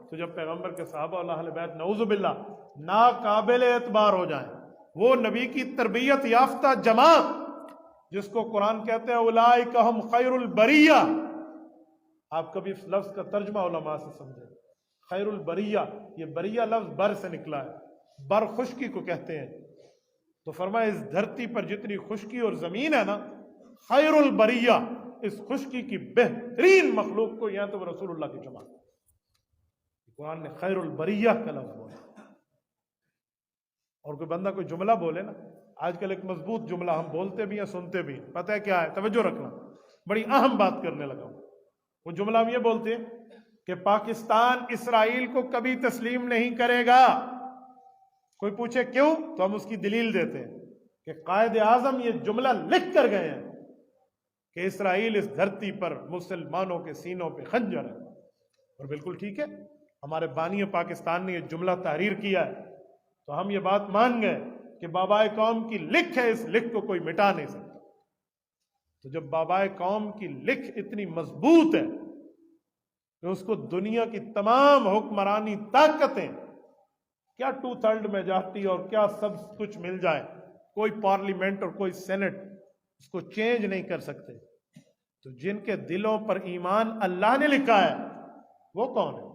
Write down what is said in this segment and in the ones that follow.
تو جب پیغمبر کے صحابہ اور اہل بیت نعوذ باللہ ناقابل اعتبار ہو جائیں، وہ نبی کی تربیت یافتہ جماعت جس کو قرآن کہتے ہیں اولئک ہم خیر البریہ، آپ کبھی اس لفظ کا ترجمہ علماء سے سمجھیں، خیر البریہ، یہ بریہ لفظ بر سے نکلا ہے، بر خشکی کو کہتے ہیں، تو فرمایا اس دھرتی پر جتنی خشکی اور زمین ہے نا، خیر البریہ، اس خشکی کی بہترین مخلوق کو، یہاں تو رسول اللہ کی جماعت، قرآن نے خیر البریہ کا لفظ بولا۔ اور کوئی بندہ کوئی جملہ بولے نا، آج کل ایک مضبوط جملہ ہم بولتے بھی ہیں سنتے بھی ہیں، پتہ ہے کیا ہے؟ توجہ رکھنا، بڑی اہم بات کرنے لگا ہوں۔ وہ جملہ ہم یہ بولتے ہیں کہ پاکستان اسرائیل کو کبھی تسلیم نہیں کرے گا۔ کوئی پوچھے کیوں، تو ہم اس کی دلیل دیتے ہیں کہ قائد اعظم یہ جملہ لکھ کر گئے ہیں کہ اسرائیل اس دھرتی پر مسلمانوں کے سینوں پہ خنجر ہے، اور بالکل ٹھیک ہے، ہمارے بانی پاکستان نے یہ جملہ تحریر کیا ہے، تو ہم یہ بات مان گئے کہ بابائے قوم کی لکھ ہے، اس لکھ کو کوئی مٹا نہیں سکتا۔ تو جب بابائے قوم کی لکھ اتنی مضبوط ہے کہ اس کو دنیا کی تمام حکمرانی طاقتیں، کیا 2/3 میجارٹی اور کیا سب کچھ مل جائے، کوئی پارلیمنٹ اور کوئی سینٹ اس کو چینج نہیں کر سکتے، تو جن کے دلوں پر ایمان اللہ نے لکھا ہے وہ کون ہے؟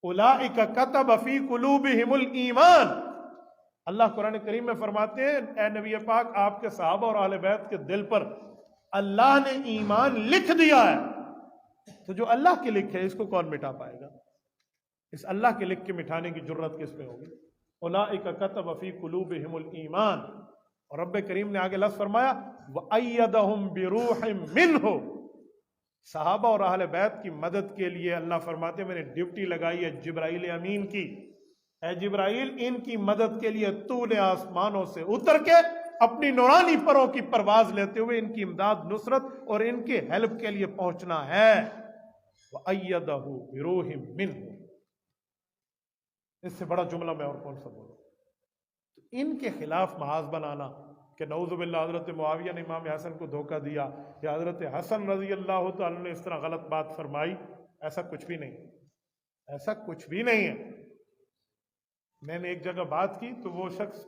اولئک کتب فی قلوبہم الایمان، اللہ قرآن کریم میں فرماتے ہیں اے نبی پاک آپ کے صحابہ اور اہل بیت کے دل پر اللہ نے ایمان لکھ دیا ہے، تو جو اللہ کی لکھ ہے اس کو کون مٹا پائے گا؟ اس اللہ کے لکھ کے مٹانے کی جرت کس پہ ہوگی؟ اولئک کتب فی قلوبہم الایمان، اور رب کریم نے آگے لفظ فرمایا وَأَيَّدَهُمْ بِرُوحٍ مِّنْهُ، صحابہ اور اہل بیت کی مدد کے لیے اللہ فرماتے ہیں میں نے ڈیوٹی لگائی ہے جبرائیل امین کی، اے جبرائیل ان کی مدد کے لیے تو نے آسمانوں سے اتر کے اپنی نورانی پروں کی پرواز لیتے ہوئے ان کی امداد نصرت اور ان کے ہیلپ کے لیے پہنچنا ہے۔ وَأَيَّدَهُ بِرُوحٍ مِّنْهُ، اس سے بڑا جملہ میں اور کون سا بولوں؟ تو ان کے خلاف محاذ بنانا کہ نعوذ باللہ حضرت معاویہ نے امام حسن کو دھوکہ دیا یا حضرت حسن رضی اللہ تعالیٰ نے اس طرح غلط بات فرمائی، ایسا کچھ بھی نہیں، ایسا کچھ بھی نہیں ہے۔ میں نے ایک جگہ بات کی تو وہ شخص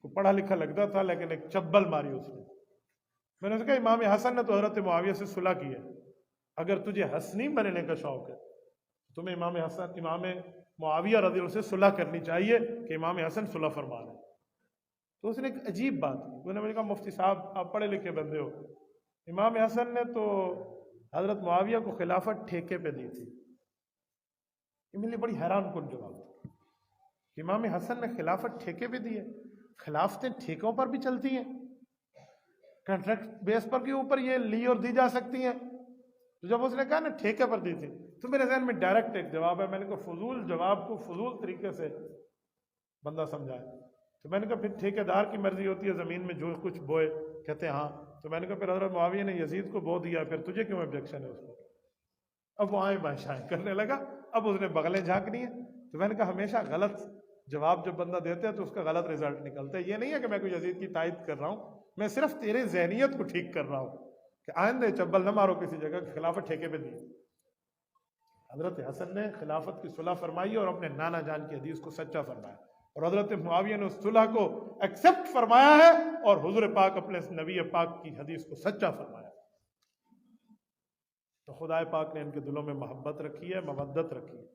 کو پڑھا لکھا لگتا تھا لیکن ایک چبل ماری اس نے، میں نے کہا امام حسن نے تو حضرت معاویہ سے صلح کی ہے، اگر تجھے حسنی بننے کا شوق ہے تمہیں امام معاویہ رضی اللہ سے صلح کرنی چاہیے کہ امام حسن صلح فرما لیں۔ تو اس نے ایک عجیب بات کی، انہوں نے مجھے کہا مفتی صاحب آپ پڑھے لکھے بندے ہو، امام حسن نے تو حضرت معاویہ کو خلافت ٹھیکے پہ دی تھی۔ یہ میرے لیے بڑی حیران کن جواب تھا کہ امام حسن نے خلافت ٹھیکے پہ دی ہے، خلافتیں ٹھیکوں پر بھی چلتی ہیں، کنٹریکٹ بیس پر کے اوپر یہ لی اور دی جا سکتی ہیں، تو جب اس نے کہا نا ٹھیکے پر دی تھی تو میرے ذہن میں ڈائریکٹ ایک جواب ہے، میں نے کہا فضول جواب کو فضول طریقے سے بندہ سمجھائے، تو میں نے کہا پھر ٹھیکیدار کی مرضی ہوتی ہے زمین میں جو کچھ بوئے، کہتے ہیں ہاں، تو میں نے کہا پھر حضرت معاویہ نے یزید کو بو دیا، پھر تجھے کیوں آبجیکشن ہے اس کو؟ اب وہ آئیں بائیں شائیں کرنے لگا، اب اس نے بغلیں جھانکنی ہیں، تو میں نے کہا ہمیشہ غلط جواب جب بندہ دیتے ہیں تو اس کا غلط رزلٹ نکلتا ہے، یہ نہیں ہے کہ میں کوئی یزید کی تائید کر رہا ہوں، میں صرف تیرے ذہنیت کو ٹھیک کر رہا ہوں کہ آئندہ چبل نہ مارو کسی جگہ کہ خلافت ٹھیکے پہ دی۔ حضرت حسن نے خلافت کی صلح فرمائی اور اپنے نانا جان کی حدیث کو سچا فرمایا، اور حضرت معاویہ نے اس صلح کو ایکسپٹ فرمایا ہے اور حضور پاک اپنے نبی پاک کی حدیث کو سچا فرمایا۔ تو خدا پاک نے ان کے دلوں میں محبت رکھی ہے، مودت رکھی ہے،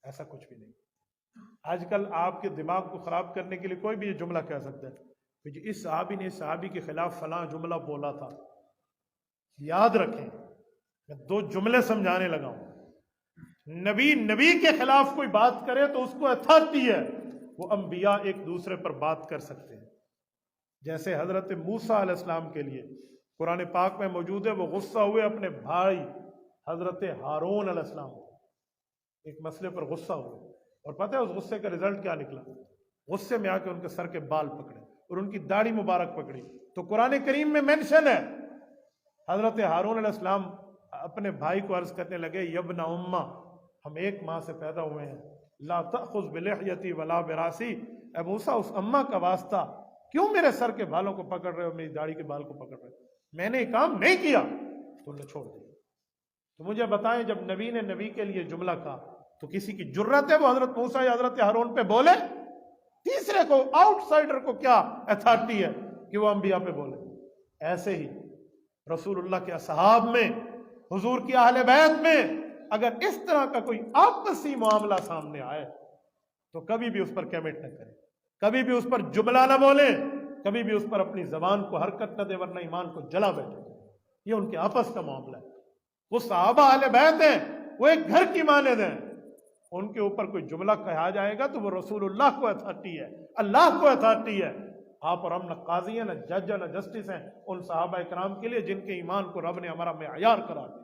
ایسا کچھ بھی نہیں۔ آج کل آپ کے دماغ کو خراب کرنے کے لیے کوئی بھی یہ جملہ کہہ سکتا ہے کہ اس صحابی نے اس صحابی کے خلاف فلاں جملہ بولا تھا۔ یاد رکھیں میں 2 جملے سمجھانے لگا ہوں، نبی کے خلاف کوئی بات کرے تو اس کو اتھارٹی ہے، وہ انبیاء ایک دوسرے پر بات کر سکتے ہیں، جیسے حضرت موسیٰ علیہ السلام کے لیے قرآن پاک میں موجود ہے، وہ غصہ ہوئے اپنے بھائی حضرت ہارون علیہ السلام ایک مسئلے پر غصہ ہوئے، اور پتہ ہے اس غصے کا رزلٹ کیا نکلا؟ غصے میں آ کے ان کے سر کے بال پکڑے اور ان کی داڑھی مبارک پکڑی۔ تو قرآن کریم میں مینشن ہے، حضرت ہارون علیہ السلام اپنے بھائی کو عرض کرنے لگے یبن امہ، ہم ایک ماں سے پیدا ہوئے ہیں، لا تأخذ بلحیتی ولا براسی، اے موسیٰ اس اماں کا واسطہ کیوں میرے سر کے بالوں کو پکڑ رہے ہو، میری داڑھی کے بال کو پکڑ رہے ہو، میں نے یہ کام نہیں کیا، تو انہیں چھوڑ دیا۔ تو مجھے بتائیں جب نبی نے نبی کے لیے جملہ کہا تو کسی کی جرت ہے وہ حضرت موسیٰ یا حضرت ہارون پہ بولے؟ تیسرے کو، آؤٹ سائڈر کو کیا اتھارٹی ہے کہ وہ انبیاء پہ بولے؟ ایسے ہی رسول اللہ کے اصحاب میں، حضور کی اہل بیت میں اگر اس طرح کا کوئی آپسی معاملہ سامنے آئے تو کبھی بھی اس پر کمنٹ نہ کریں، کبھی بھی اس پر جملہ نہ بولیں، کبھی بھی اس پر اپنی زبان کو حرکت نہ دے، ورنہ ایمان کو جلا بیٹھے۔ یہ ان کے آپس کا معاملہ ہے۔ وہ صحابہ اہل بیت ہیں، وہ ایک گھر کی مانند ہیں، ان کے اوپر کوئی جملہ کہا جائے گا تو وہ رسول اللہ کو اتھارٹی ہے، اللہ کو اتھارٹی ہے۔ آپ اور ہم نہ قاضی ہیں، نہ جج ہیں، نہ جسٹس ہیں ان صحابہ کرام کے لیے جن کے ایمان کو رب نے ہمارا معیار قرار دیا۔